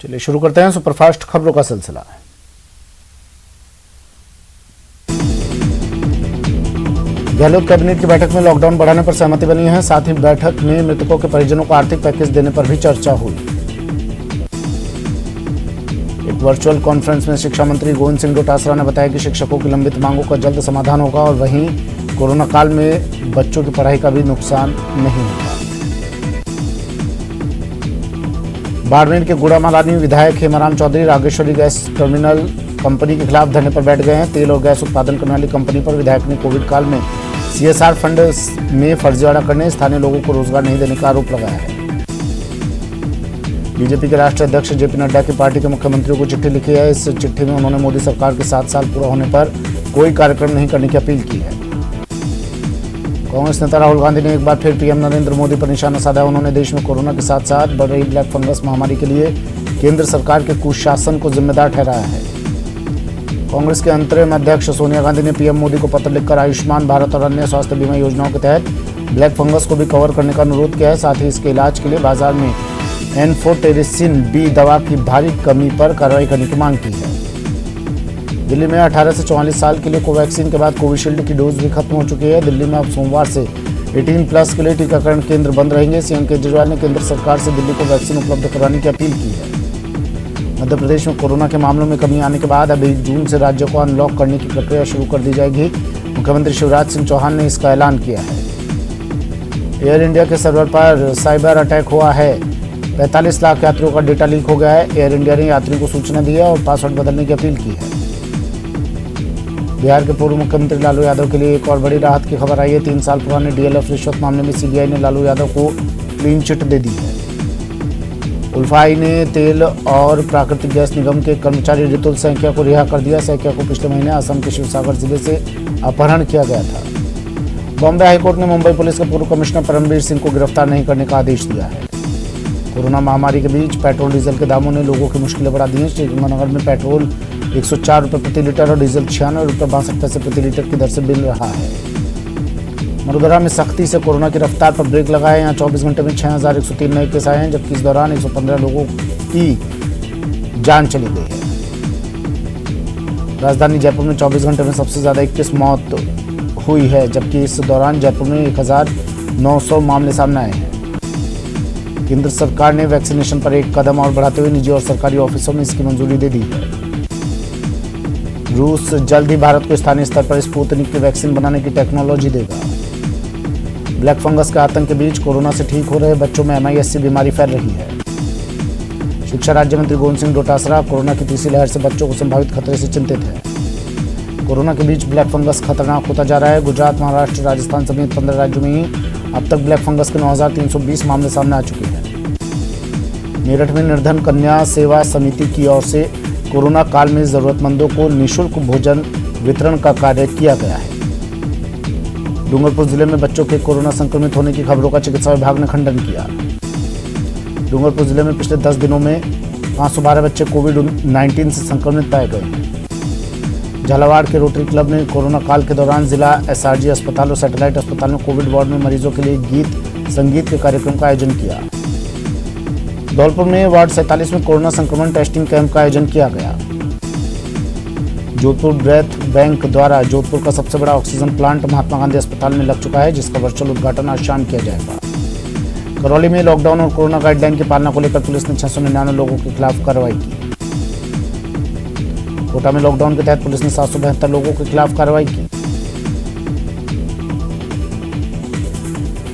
चलिए शुरू करते हैं सुपरफास्ट खबरों का सिलसिला। गहलोत कैबिनेट की बैठक में लॉकडाउन बढ़ाने पर सहमति बनी है। साथ ही बैठक में मृतकों के परिजनों को आर्थिक पैकेज देने पर भी चर्चा हुई। एक वर्चुअल कॉन्फ्रेंस में शिक्षा मंत्री गोविंद सिंह डोटासरा ने बताया कि शिक्षकों की लंबित मांगों का जल्द समाधान होगा और वहीं कोरोना काल में बच्चों की पढ़ाई का भी नुकसान नहीं होगा। बाड़मेर के गुड़ामालानी विधायक Hemaram Chaudhary Rageshwari gas terminal company के खिलाफ धरने पर बैठ गए हैं। तेल और गैस उत्पादन करने वाली कंपनी पर विधायक ने कोविड काल में CSR फंड में फर्जीवाड़ा करने, स्थानीय लोगों को रोजगार नहीं देने का आरोप लगाया है। बीजेपी के राष्ट्रीय अध्यक्ष JP नड्डा की पार्टी के मुख्यमंत्रियों को चिट्ठी लिखी है। इस चिट्ठी में उन्होंने मोदी सरकार के 7 साल पूरा होने पर कोई कार्यक्रम नहीं करने की अपील की है। कांग्रेस नेता राहुल गांधी ने एक बार फिर PM नरेंद्र मोदी पर निशाना साधा। उन्होंने देश में कोरोना के साथ साथ बढ़ रही ब्लैक फंगस महामारी के लिए केंद्र सरकार के कुशासन को जिम्मेदार ठहराया है। कांग्रेस के अंतरिम अध्यक्ष सोनिया गांधी ने PM मोदी को पत्र लिखकर आयुष्मान भारत और अन्य स्वास्थ्य बीमा योजनाओं के तहत ब्लैक फंगस को भी कवर करने का अनुरोध किया है। साथ ही इसके इलाज के लिए बाजार में एन्फोटेरिसिन B दवा की भारी कमी पर कार्रवाई करने की मांग की है। दिल्ली में 18 से 44 साल के लिए कोवैक्सीन के बाद कोविशील्ड की डोज भी खत्म हो चुकी है। दिल्ली में अब सोमवार से 18+ के लिए टीकाकरण केंद्र बंद रहेंगे। CM केजरीवाल ने केंद्र सरकार से दिल्ली को वैक्सीन उपलब्ध कराने की अपील की है। मध्य प्रदेश में कोरोना के मामलों में कमी आने के बाद अब 1 जून से राज्य को अनलॉक करने की प्रक्रिया शुरू कर दी जाएगी। मुख्यमंत्री शिवराज सिंह चौहान ने इसका ऐलान किया है। एयर इंडिया के सर्वर पर साइबर अटैक हुआ है। 45 लाख यात्रियों का डेटा लीक हो गया है। एयर इंडिया ने यात्रियों को सूचना दी है और पासवर्ड बदलने की अपील की है। बिहार के पूर्व मुख्यमंत्री लालू यादव के लिए एक और बड़ी राहत की खबर आई है। 3 साल पुराने DLF रिश्वत मामले में CBI ने लालू यादव को क्लीन चिट दे दी है। उल्फाई ने तेल और प्राकृतिक गैस निगम के कर्मचारी रितुल सैकिया को रिहा कर दिया। सैकिया को पिछले महीने असम के शिवसागर जिले से अपहरण किया गया था। बॉम्बे हाईकोर्ट ने मुंबई पुलिस के पूर्व कमिश्नर परमवीर सिंह को गिरफ्तार नहीं करने का आदेश दिया है। कोरोना महामारी के बीच पेट्रोल डीजल के दामों ने लोगों की मुश्किलें बढ़ा दी हैं। श्रीगंगानगर में पेट्रोल 104 रुपये प्रति लीटर और डीजल 96 रुपये 62 पैसे प्रति लीटर की दर से मिल रहा है। मरुधरा में सख्ती से कोरोना की रफ्तार पर ब्रेक लगाए। यहाँ 24 घंटे में 6103 नए केस आए हैं, जबकि इस दौरान 115 लोगों की जान चली गई है। राजधानी जयपुर में 24 घंटे में सबसे ज्यादा 21 मौत हुई है, जबकि इस दौरान जयपुर में 1900 मामले सामने आए हैं। केंद्र सरकार ने वैक्सीनेशन पर एक कदम और बढ़ाते हुए निजी और सरकारी ऑफिसों में इसकी मंजूरी दे दी है। रूस जल्द ही भारत को स्थानीय स्तर पर स्पुतनिक की वैक्सीन बनाने की टेक्नोलॉजी देगा। ब्लैक फंगस के आतंक के बीच कोरोना से ठीक हो रहे बच्चों में MIS-C बीमारी फैल रही है। शिक्षा राज्य मंत्री गोविंद सिंह डोटासरा कोरोना की तीसरी लहर से बच्चों को संभावित खतरे से चिंतित है। कोरोना के बीच ब्लैक फंगस खतरनाक होता जा रहा है। गुजरात, महाराष्ट्र, राजस्थान समेत 15 राज्यों में ही अब तक ब्लैक फंगस के 9320 मामले सामने आ चुके हैं। मेरठ में निर्धन कन्या सेवा समिति की ओर से कोरोना काल में जरूरतमंदों को निःशुल्क भोजन वितरण का कार्य किया गया है। डूंगरपुर जिले में बच्चों के कोरोना संक्रमित होने की खबरों का चिकित्सा विभाग ने खंडन किया। डूंगरपुर जिले में पिछले 10 दिनों में 512 बच्चे कोविड-19 से संक्रमित पाए गए हैं। झालावाड़ के रोटरी क्लब ने कोरोना काल के दौरान जिला SRG अस्पताल और सैटेलाइट अस्पताल में कोविड वार्ड में मरीजों के लिए गीत संगीत के कार्यक्रम का आयोजन किया। धौलपुर में वार्ड 47 में कोरोना संक्रमण टेस्टिंग कैंप का आयोजन किया गया। जोधपुर ब्रेथ बैंक द्वारा जोधपुर का सबसे बड़ा ऑक्सीजन प्लांट महात्मा गांधी अस्पताल में लग चुका है, जिसका वर्चुअल उद्घाटन आज शाम किया जाएगा। करौली में लॉकडाउन और कोरोना गाइडलाइन की पालना को लेकर पुलिस ने 699 लोगों के खिलाफ कार्रवाई की। कोटा में लॉकडाउन के तहत पुलिस ने 772 लोगों के खिलाफ कार्रवाई की।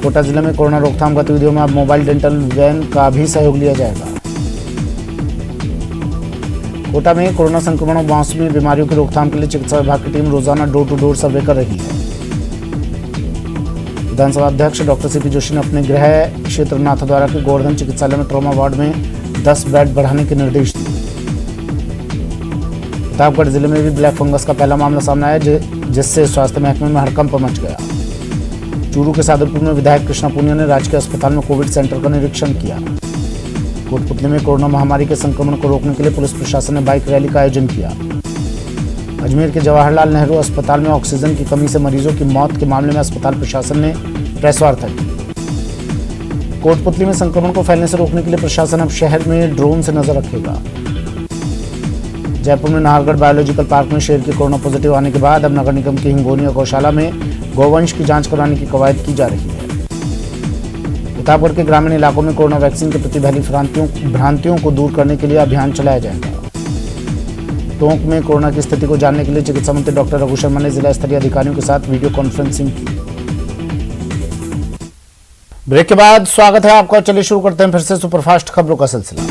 कोटा जिले में कोरोना रोकथाम गतिविधियों में अब मोबाइल डेंटल वैन का भी सहयोग लिया जाएगा। कोटा में कोरोना संक्रमण और मौसमी बीमारियों की रोकथाम के लिए चिकित्सा विभाग की टीम रोजाना डोर टू डोर सर्वे कर रही है। विधानसभा अध्यक्ष डॉक्टर CP जोशी ने अपने गृह क्षेत्र नाथद्वारा के गोवर्धन चिकित्सालय में ट्रॉमा वार्ड में 10 बेड बढ़ाने के निर्देश दिए। प्रतापगढ़ जिले में भी ब्लैक फंगस का पहला मामला सामने आया, जिससे स्वास्थ्य महकमे में हड़कंप मच गया। चूरू के सादुलपुर में विधायक कृष्णा पुनिया ने राजकीय अस्पताल में कोविड सेंटर का निरीक्षण किया। कोटपुतली में कोरोना महामारी के संक्रमण को रोकने के लिए पुलिस प्रशासन ने बाइक रैली का आयोजन किया। अजमेर के जवाहरलाल नेहरू अस्पताल में ऑक्सीजन की कमी से मरीजों की मौत के मामले में अस्पताल प्रशासन ने प्रेस वार्ता की। कोटपुतली में संक्रमण को फैलने से रोकने के लिए प्रशासन अब शहर में ड्रोन से नजर रखेगा। जयपुर में नाहरगढ़ बायोलॉजिकल पार्क में शेर के कोरोना पॉजिटिव आने के बाद अब नगर निगम की हिंगोनिया गौशाला में गौवंश की जांच कराने की कवायद की जा रही है। प्रतापगढ़ के ग्रामीण इलाकों में कोरोना वैक्सीन के प्रति फैली भ्रांतियों को दूर करने के लिए अभियान चलाया जाएगा। टोंक में कोरोना की स्थिति को जानने के लिए चिकित्सा मंत्री डॉक्टर रघु शर्मा ने जिला स्तरीय अधिकारियों के साथ वीडियो कॉन्फ्रेंसिंग की। ब्रेक के बाद स्वागत है आपका। चलिए शुरू करते हैं फिर से सुपरफास्ट खबरों का सिलसिला।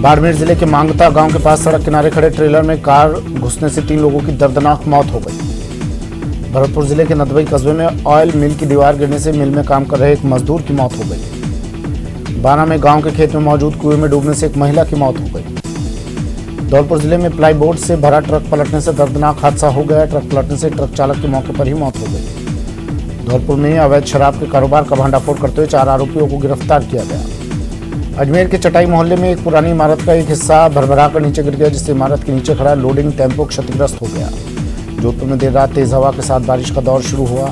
बाड़मेर जिले के मांगता गांव के पास सड़क किनारे खड़े ट्रेलर में कार घुसने से 3 लोगों की दर्दनाक मौत हो गई। भरतपुर जिले के नदबई कस्बे में ऑयल मिल की दीवार गिरने से मिल में काम कर रहे एक मजदूर की मौत हो गई। बाना में गांव के खेत में मौजूद कुएं में डूबने से एक महिला की मौत हो गई। धौलपुर जिले में प्लाईबोर्ड से भरा ट्रक पलटने से दर्दनाक हादसा हो गया। ट्रक पलटने से ट्रक चालक की मौके पर ही मौत हो गई। धौलपुर में अवैध शराब के कारोबार का भंडाफोड़ करते हुए 4 आरोपियों को गिरफ्तार किया गया। अजमेर के चटाई मोहल्ले में एक पुरानी इमारत का एक हिस्सा भरभरा कर नीचे गिर गया, जिससे इमारत के नीचे खड़ा लोडिंग टेम्पो क्षतिग्रस्त हो गया। जोधपुर में देर रात तेज हवा के साथ बारिश का दौर शुरू हुआ।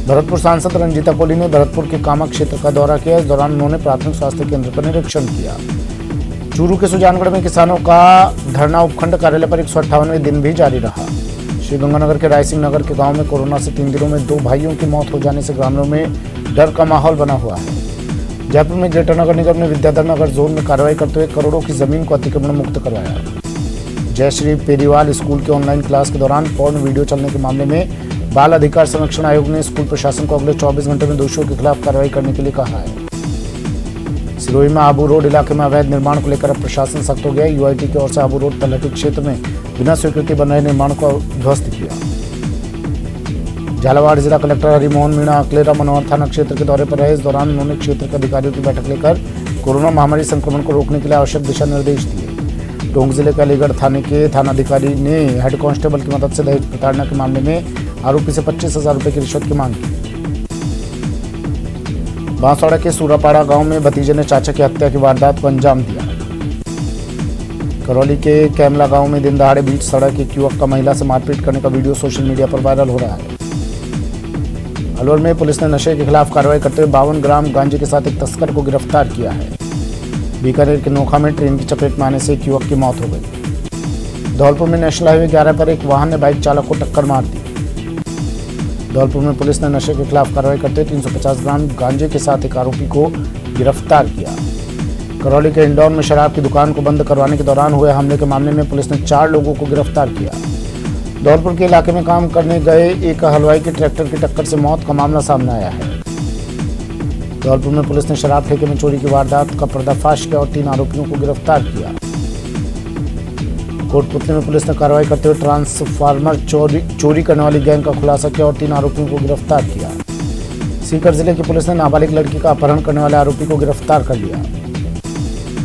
भरतपुर सांसद रंजीता कोहली ने भरतपुर के कामा क्षेत्र का दौरा किया। इस दौरान उन्होंने प्राथमिक स्वास्थ्य केंद्र का निरीक्षण किया। चूरू के सुजानगढ़ में किसानों का धरना उपखंड कार्यालय पर 158वें दिन भी जारी रहा। श्रीगंगानगर के रायसिंह नगर के गांव में कोरोना से 3 दिनों में 2 भाइयों की मौत हो जाने से ग्रामीणों में डर का माहौल बना हुआ है। जयपुर में ग्रेटर नगर निगम ने विद्याधर नगर जोन में कार्रवाई करते हुए करोड़ों की जमीन को अतिक्रमण मुक्त करवाया। जयश्री पेरीवाल स्कूल के ऑनलाइन क्लास के दौरान पोर्न वीडियो चलने के मामले में बाल अधिकार संरक्षण आयोग ने स्कूल प्रशासन को अगले 24 घंटे में दोषियों के खिलाफ कार्रवाई करने के लिए कहा है। सिरोही में आबू रोड इलाके में अवैध निर्माण को लेकर अब प्रशासन सख्त हो गया। यूआईटी की ओर से आबू रोड तलहटी क्षेत्र में बिना स्वीकृति बन रहे निर्माण को ध्वस्त किया। झालावाड़ जिला कलेक्टर हरिमोहन मीणा अकलेरा मनोहर थाना क्षेत्र के दौरे पर रहे। इस दौरान उन्होंने क्षेत्र के अधिकारियों की बैठक लेकर कोरोना महामारी संक्रमण को रोकने के लिए आवश्यक दिशा निर्देश दिए। टोंक जिले के अलीगढ़ थाने के थानाधिकारी ने हेड कांस्टेबल की मदद से दहेज प्रताड़ना के मामले में आरोपी से 25,000 रुपए की रिश्वत की मांग की। बांसवाड़ा के सूरापाड़ा गांव में भतीजे ने चाचा की हत्या की वारदात को अंजाम दिया। करौली के कैमला गांव में दिन दहाड़े बीच सड़क एक युवक का महिला से मारपीट करने का वीडियो सोशल मीडिया पर वायरल हो रहा है। अलवर में पुलिस ने नशे के खिलाफ कार्रवाई करते हुए 52 ग्राम गांजे के साथ एक तस्कर को गिरफ्तार किया है। बीकानेर के नोखा में ट्रेन की चपेट में आने से एक युवक की मौत हो गई। धौलपुर में नेशनल हाईवे 11 पर एक वाहन ने बाइक चालक को टक्कर मार दी। धौलपुर में पुलिस ने नशे के खिलाफ कार्रवाई करते हुए 350 ग्राम गांजे के साथ एक आरोपी को गिरफ्तार किया। करौली के इंदौर में शराब की दुकान को बंद करवाने के दौरान हुए हमले के मामले में पुलिस ने 4 लोगों को गिरफ्तार किया। धौलपुर के इलाके में काम करने गए एक हलवाई की ट्रैक्टर की टक्कर से मौत का मामला सामने आया है। धौलपुर में पुलिस ने शराब ठेके में चोरी की वारदात का पर्दाफाश किया और 3 आरोपियों को गिरफ्तार किया। कोटपुतली में पुलिस ने कार्रवाई करते हुए ट्रांसफार्मर चोरी करने वाली गैंग का खुलासा किया और 3 आरोपियों को गिरफ्तार किया। सीकर जिले की पुलिस ने नाबालिग लड़की का अपहरण करने वाले आरोपी को गिरफ्तार कर लिया।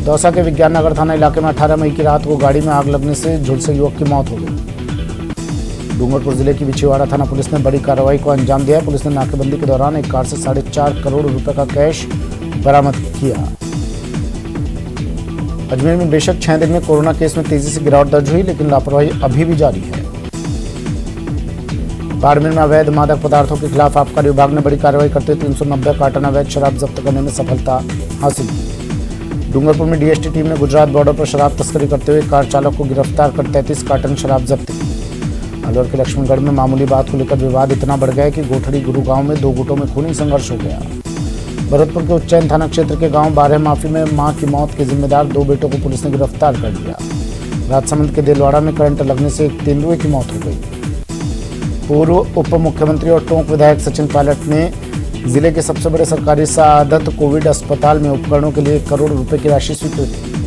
दौसा के विज्ञान नगर थाना इलाके में 18 मई की रात को गाड़ी में आग लगने से झुलसे युवक की मौत हो गई। डूंगरपुर जिले की बिछीवाड़ा थाना पुलिस ने बड़ी कार्रवाई को अंजाम दिया। पुलिस ने नाकेबंदी के दौरान एक कार से 4.5 करोड़ रुपए का कैश बरामद किया। अजमेर में बेशक 6 दिन में कोरोना केस में तेजी से गिरावट दर्ज हुई, लेकिन लापरवाही अभी भी जारी है। बाड़मेर में अवैध मादक पदार्थों के खिलाफ आबकारी विभाग ने बड़ी कार्रवाई करते हुए 390 कार्टन अवैध शराब जब्त करने में सफलता हासिल की। डूंगरपुर में डीएसटी टीम ने गुजरात बॉर्डर पर शराब तस्करी करते हुए कार चालक को गिरफ्तार कर 33 कार्टन शराब जब्त की। अलवर के लक्ष्मणगढ़ में मामूली बात को लेकर विवाद इतना बढ़ गया कि गोठड़ी गुरु गांव में 2 गुटों में खूनी संघर्ष हो गया। भरतपुर के उच्चैन थाना क्षेत्र के गांव बारह माफी में मां की मौत के जिम्मेदार 2 बेटों को पुलिस ने गिरफ्तार कर लिया। राजसमंद के देलवाड़ा में करंट लगने से एक तेंदुए की मौत हो गई। पूर्व उप मुख्यमंत्री और टोंक विधायक सचिन पायलट ने जिले के सबसे बड़े सरकारी सादत कोविड अस्पताल में उपकरणों के लिए 1 करोड़ रुपए की राशि स्वीकृत की।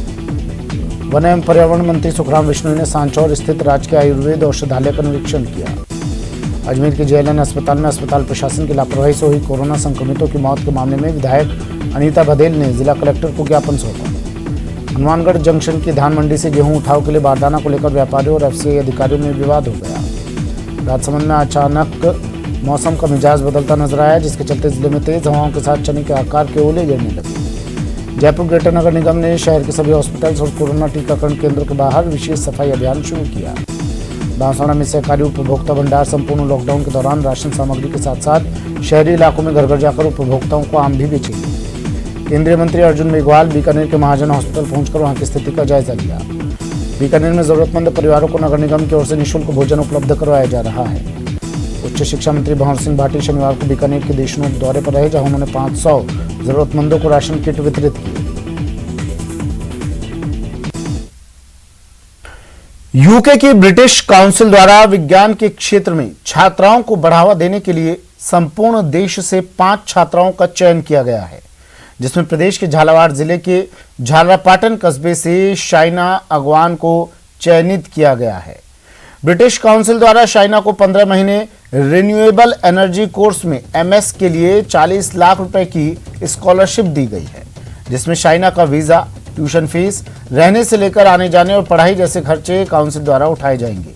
वन एवं पर्यावरण मंत्री सुखराम विष्णु ने सांचौर स्थित राजकीय आयुर्वेद औषधालय का निरीक्षण किया। अजमेर के जेएलएन अस्पताल में अस्पताल प्रशासन की लापरवाही से हुई कोरोना संक्रमितों की मौत के मामले में विधायक अनीता बघेल ने जिला कलेक्टर को ज्ञापन सौंपा। हनुमानगढ़ जंक्शन की धान मंडी से गेहूं उठाव के लिए बारदाना को लेकर व्यापारियों और एफसीआई अधिकारियों में विवाद हो गया। राजसमंद में अचानक मौसम का मिजाज बदलता नजर आया, जिसके चलते जिले में तेज हवाओं के साथ चने के आकार के ओले गिरने लगे। जयपुर ग्रेटर नगर निगम ने शहर के सभी हॉस्पिटल्स और कोरोना टीकाकरण केंद्रों के बाहर विशेष सफाई अभियान शुरू किया। बांसवाड़ा में सहकारी उपभोक्ता भंडार संपूर्ण लॉकडाउन के दौरान राशन सामग्री के साथ साथ शहरी इलाकों में घर घर जाकर उपभोक्ताओं को आम भी बेचेंगे। केंद्रीय मंत्री अर्जुन मेघवाल बीकानेर के महाजन हॉस्पिटल पहुंचकर वहां की स्थिति का जायजा लिया। बीकानेर में जरूरतमंद परिवारों को नगर निगम की ओर से निःशुल्क भोजन उपलब्ध करवाया जा रहा है। उच्च शिक्षा मंत्री भंवर सिंह भाटी शनिवार को बीकानेर के देशनोक दौरे पर रहे, जहां उन्होंने 500 जरूरतमंदों को राशन किट वितरित की। यूके की ब्रिटिश काउंसिल द्वारा विज्ञान के क्षेत्र में छात्राओं को बढ़ावा देने के लिए संपूर्ण देश से 5 छात्राओं का चयन किया गया है, जिसमें प्रदेश के झालावाड़ जिले के झालरापाटन कस्बे से शाइना अगवान को चयनित किया गया है। ब्रिटिश काउंसिल द्वारा शाइना को 15 महीने रिन्यूएबल एनर्जी कोर्स में MS के लिए 40 लाख रुपए की स्कॉलरशिप दी गई है, जिसमें शाइना का वीजा, ट्यूशन फीस, रहने से लेकर आने जाने और पढ़ाई जैसे खर्चे काउंसिल द्वारा उठाए जाएंगे।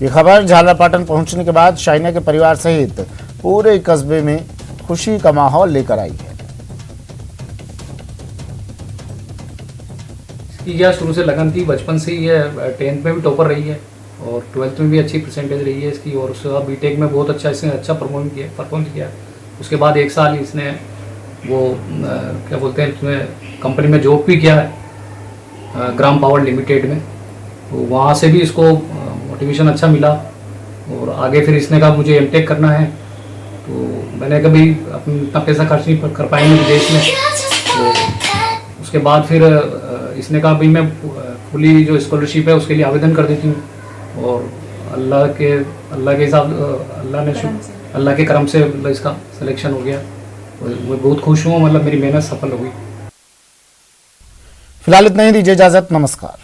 ये खबर झालरापाटन पहुंचने के बाद शाइना के परिवार सहित पूरे कस्बे में खुशी का माहौल लेकर आई है। यह शुरू से लगन थी, बचपन से ही 10th में भी टॉपर रही है और 12th में भी अच्छी परसेंटेज रही है इसकी, और उसके बाद बीटेक में बहुत अच्छा इसने परफॉर्म किया। उसके बाद 1 साल इसने वो क्या बोलते हैं उसमें कंपनी में जॉब भी किया है, ग्राम पावर लिमिटेड में। तो वहाँ से भी इसको मोटिवेशन अच्छा मिला और आगे फिर इसने कहा मुझे एमटेक करना है। तो मैंने कभी अपना इतना पैसा खर्च नहीं कर पाएंगे विदेश में। तो उसके बाद फिर इसने कहा भाई मैं फुली जो स्कॉलरशिप है उसके लिए आवेदन कर देती हूँ, और अल्लाह के हिसाब अल्लाह के करम से मतलब इसका सिलेक्शन हो गया। मैं बहुत खुश हूँ, मतलब मेरी मेहनत सफल हो गई। फिलहाल इतना ही, दीजिए इजाजत, नमस्कार।